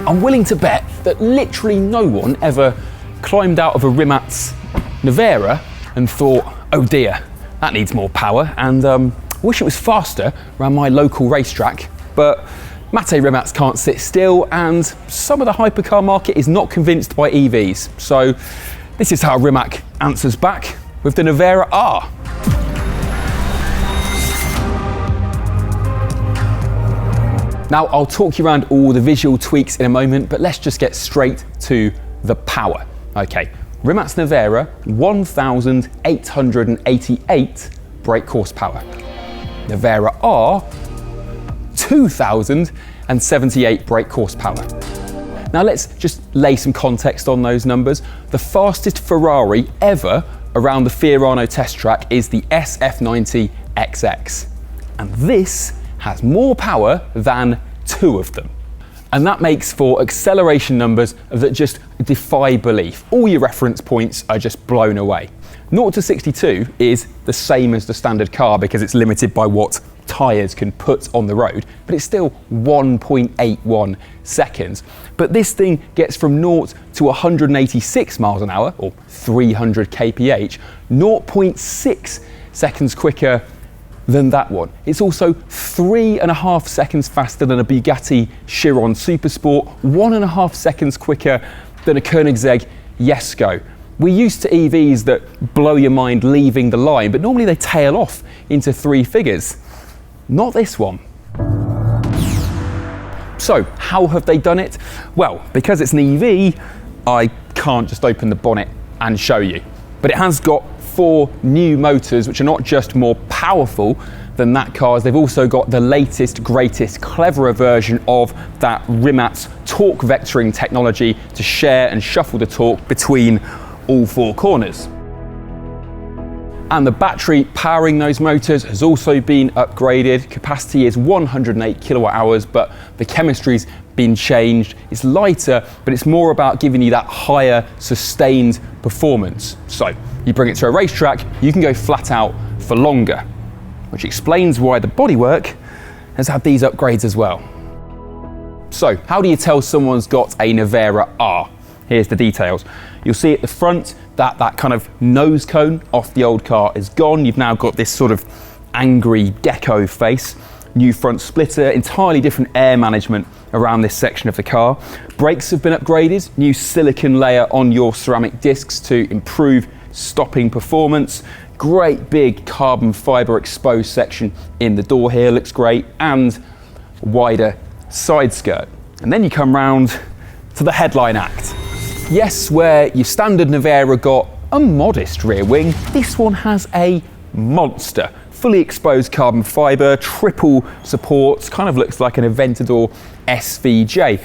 I'm willing to bet that literally no one ever climbed out of a Rimac Nevera and thought, oh dear, that needs more power, and wish it was faster around my local racetrack. But Mate Rimacs can't sit still, and some of the hypercar market is not convinced by EVs. So this is how Rimac answers back with the Nevera R. Now, I'll talk you around all the visual tweaks in a moment, but let's just get straight to the power. Okay, Rimac Nevera, 1,888 brake horsepower. Nevera R, 2,078 brake horsepower. Now let's just lay some context on those numbers. The fastest Ferrari ever around the Fiorano test track is the SF90 XX. And this has more power than two of them. And that makes for acceleration numbers that just defy belief. All your reference points are just blown away. 0 to 62 is the same as the standard car because it's limited by what tyres can put on the road, but it's still 1.81 seconds. But this thing gets from 0 to 186 miles an hour, or 300 kph, 0.6 seconds quicker than that one. It's also 3.5 seconds faster than a Bugatti Chiron Supersport, 1.5 seconds quicker than a Koenigsegg Jesko. We're used to EVs that blow your mind leaving the line, but normally they tail off into three figures. Not this one. So, how have they done it? Well, because it's an EV, I can't just open the bonnet and show you. But it has got 4 new motors, which are not just more powerful than that car's, they've also got the latest, greatest, cleverer version of that Rimac torque vectoring technology to share and shuffle the torque between all 4 corners. And the battery powering those motors has also been upgraded. Capacity is 108 kilowatt hours, but the chemistry's been changed. It's lighter, but it's more about giving you that higher sustained performance. So you bring it to a racetrack, you can go flat out for longer, which explains why the bodywork has had these upgrades as well. So how do you tell someone's got a Nevera R? Here's the details. You'll see at the front that kind of nose cone off the old car is gone. You've now got this sort of angry gecko face. New front splitter, entirely different air management around this section of the car. Brakes have been upgraded, new silicone layer on your ceramic discs to improve stopping performance. Great big carbon fibre exposed section in the door here, looks great, and wider side skirt. And then you come round to the headline act. Yes, where your standard Nevera got a modest rear wing, this one has a monster. Fully exposed carbon fibre, triple supports, kind of looks like an Aventador SVJ.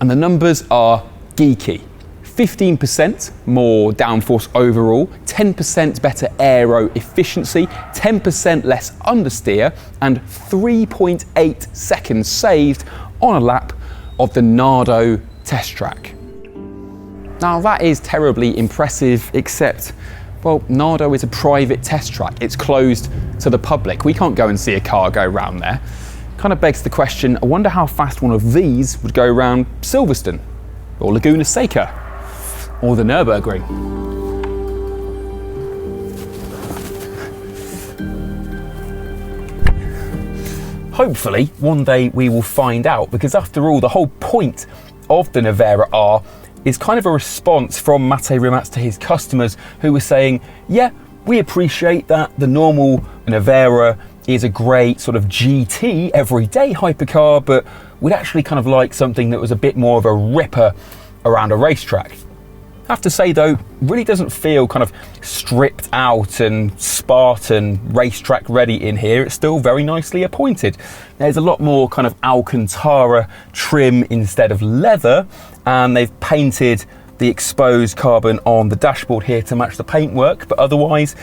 And the numbers are geeky. 15% more downforce overall, 10% better aero efficiency, 10% less understeer, and 3.8 seconds saved on a lap of the Nardo test track. Now that is terribly impressive, except, well, Nardo is a private test track. It's closed to the public. We can't go and see a car go round there. Kind of begs the question, I wonder how fast one of these would go around Silverstone, or Laguna Seca, or the Nürburgring. Hopefully, one day we will find out, because after all, the whole point of the Nevera R is kind of a response from Mate Rimac to his customers who were saying, yeah, we appreciate that the normal Nevera is a great sort of GT everyday hypercar, but we'd actually kind of like something that was a bit more of a ripper around a racetrack. I have to say though, really doesn't feel kind of stripped out and Spartan racetrack ready in here. It's still very nicely appointed. There's a lot more kind of Alcantara trim instead of leather, and they've painted the exposed carbon on the dashboard here to match the paintwork, but otherwise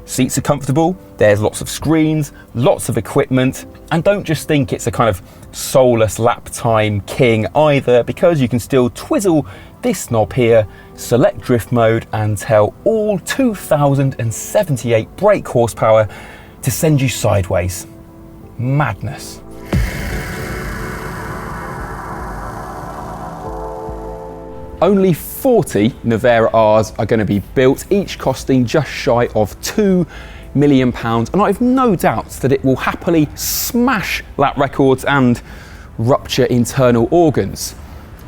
seats are comfortable, there's lots of screens, lots of equipment, and don't just think it's a kind of soulless lap time king either, because you can still twizzle this knob here, select drift mode, and tell all 2,078 brake horsepower to send you sideways. Madness. only 40 Nevera Rs are going to be built, each costing just shy of £2 million. And I have no doubts that it will happily smash lap records and rupture internal organs.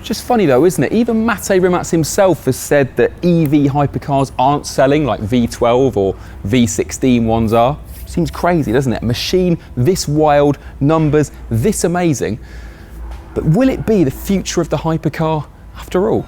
Just funny though, isn't it? Even Mate Rimac himself has said that EV hypercars aren't selling like V12 or V16 ones are. Seems crazy, doesn't it? A machine this wild, numbers this amazing. But will it be the future of the hypercar after all?